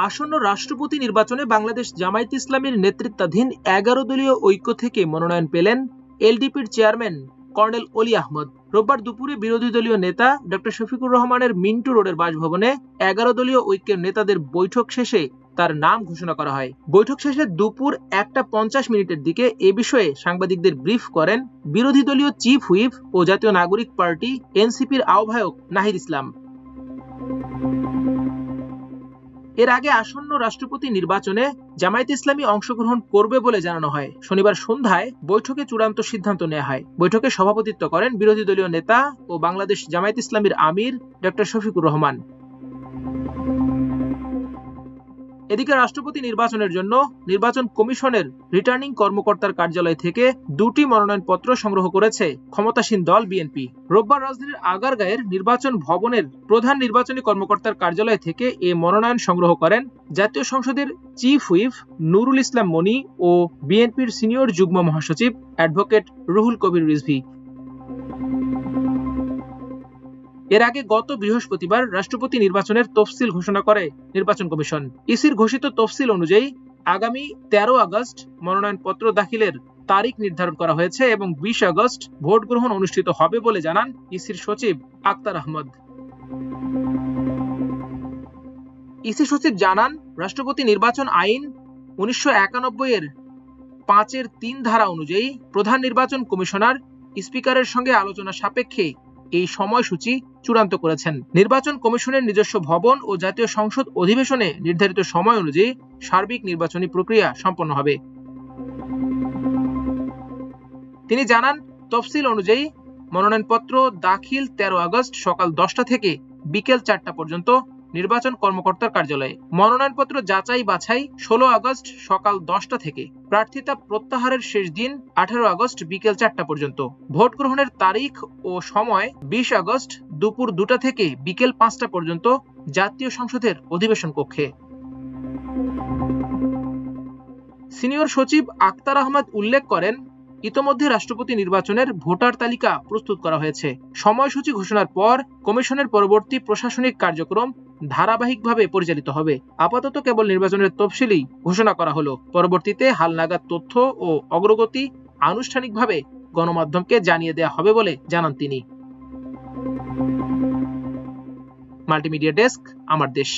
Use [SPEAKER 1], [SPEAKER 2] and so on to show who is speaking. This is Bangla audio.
[SPEAKER 1] আসন্ন রাষ্ট্রপতি নির্বাচনে বাংলাদেশ জামায়াতে ইসলামীর নেতৃত্বাধীন 11 দলীয় ঐক্য থেকে মনোনয়ন পেলেন এলডিপির চেয়ারম্যান কর্নেল অলি আহমদ। রোববার দুপুরে বিরোধী দলীয় নেতা ডক্টর শফিকুর রহমানের মিন্টু রোডের বাসভবনে 11 দলীয় ঐক্যের নেতাদের বৈঠক শেষে তার নাম ঘোষণা করা হয়। বৈঠক শেষে দুপুর 1:50 দিকে এ বিষয়ে সাংবাদিকদের ব্রিফ করেন বিরোধী দলীয় চিফ হুইপ ও জাতীয় নাগরিক পার্টি এনসিপির আহ্বায়ক নাহিদ ইসলাম। এর আগে আসন্ন রাষ্ট্রপতি নির্বাচনে জামায়াতে ইসলামী অংশগ্রহণ করবে বলে জানানো হয়। শনিবার সন্ধ্যায় বৈঠকে চূড়ান্ত সিদ্ধান্ত নেওয়া হয়। বৈঠকে সভাপতিত্ব করেন বিরোধী দলীয় নেতা ও বাংলাদেশ জামায়াতে ইসলামীর আমির ডক্টর শফিকুর রহমান। এদিকে রাষ্ট্রপতি নির্বাচনের জন্য নির্বাচন কমিশনের রিটার্নিং কর্মকর্তার কার্যালয় থেকে 2টি মনোনয়নপত্র সংগ্রহ করেছে ক্ষমতাসীন দল বিএনপি। রোববার রাজধানীর আগারগাঁয়ের নির্বাচন ভবনের প্রধান নির্বাচনী কর্মকর্তার কার্যালয় থেকে এ মনোনয়ন সংগ্রহ করেন জাতীয় সংসদের চিফ হুইপ নুরুল ইসলাম মনি ও বিএনপির সিনিয়র যুগ্ম মহাসচিব অ্যাডভোকেট রুহুল কবির রিজভী। এর আগে গত বৃহস্পতিবার রাষ্ট্রপতি নির্বাচনের তফসিল ঘোষণা করে নির্বাচন কমিশন। ইসির ঘোষিত তফসিল অনুযায়ী আগামী 13 আগস্ট মনোনয়নপত্র দাখিলের তারিখ নির্ধারণ করা হয়েছে এবং 20 আগস্ট ভোট গ্রহণ অনুষ্ঠিত হবে বলে জানান ইসির সচিব আক্তার আহমদ। ইসি সচিব জানান, রাষ্ট্রপতি নির্বাচন আইন 1991 এর 5-3 ধারা অনুযায়ী প্রধান নির্বাচন কমিশনার স্পিকারের সঙ্গে আলোচনা সাপেক্ষে এই সময়সূচি চূড়ান্ত করেছেন। নির্বাচন কমিশনের নিজস্ব ভবন ও জাতীয় সংসদ অধিবেশনে নির্ধারিত সময় অনুযায়ী সার্বিক নির্বাচনী প্রক্রিয়া সম্পন্ন হবে। তিনি জানান, তফসিল অনুযায়ী মনোনয়নপত্র দাখিল 13 আগস্ট সকাল 10টা থেকে বিকেল 4টা পর্যন্ত নির্বাচন কর্মকর্তার কার্যালয়ে। মনোনয়নপত্র যাচাই বাছাই 16 আগস্ট সকাল 10টা থেকে। প্রার্থিতা প্রত্যাহারের শেষ দিন 18 আগস্ট বিকেল 4টা পর্যন্ত। ভোট গ্রহণের তারিখ ও সময় 20 আগস্ট দুপুর 2টা থেকে বিকেল 5টা পর্যন্ত জাতীয় সংসদের অধিবেশন কক্ষে। সিনিয়র সচিব আক্তার আহমদ উল্লেখ করেন, ইতোমধ্যে রাষ্ট্রপতি নির্বাচনের ভোটার তালিকা প্রস্তুত করা হয়েছে। সময়সূচি ঘোষণার পর কমিশনের পরবর্তী প্রশাসনিক কার্যক্রম ধারাবাহিকভাবে পরিচালিত হবে। আপাতত কেবল নির্বাচনের তফসিলই ঘোষণা করা হলো। পরবর্তীতে হালনাগাদ তথ্য ও অগ্রগতি আনুষ্ঠানিকভাবে গণমাধ্যমকে জানিয়ে দেওয়া হবে বলে জানান তিনি। মাল্টিমিডিয়া ডেস্ক, আমার দেশ।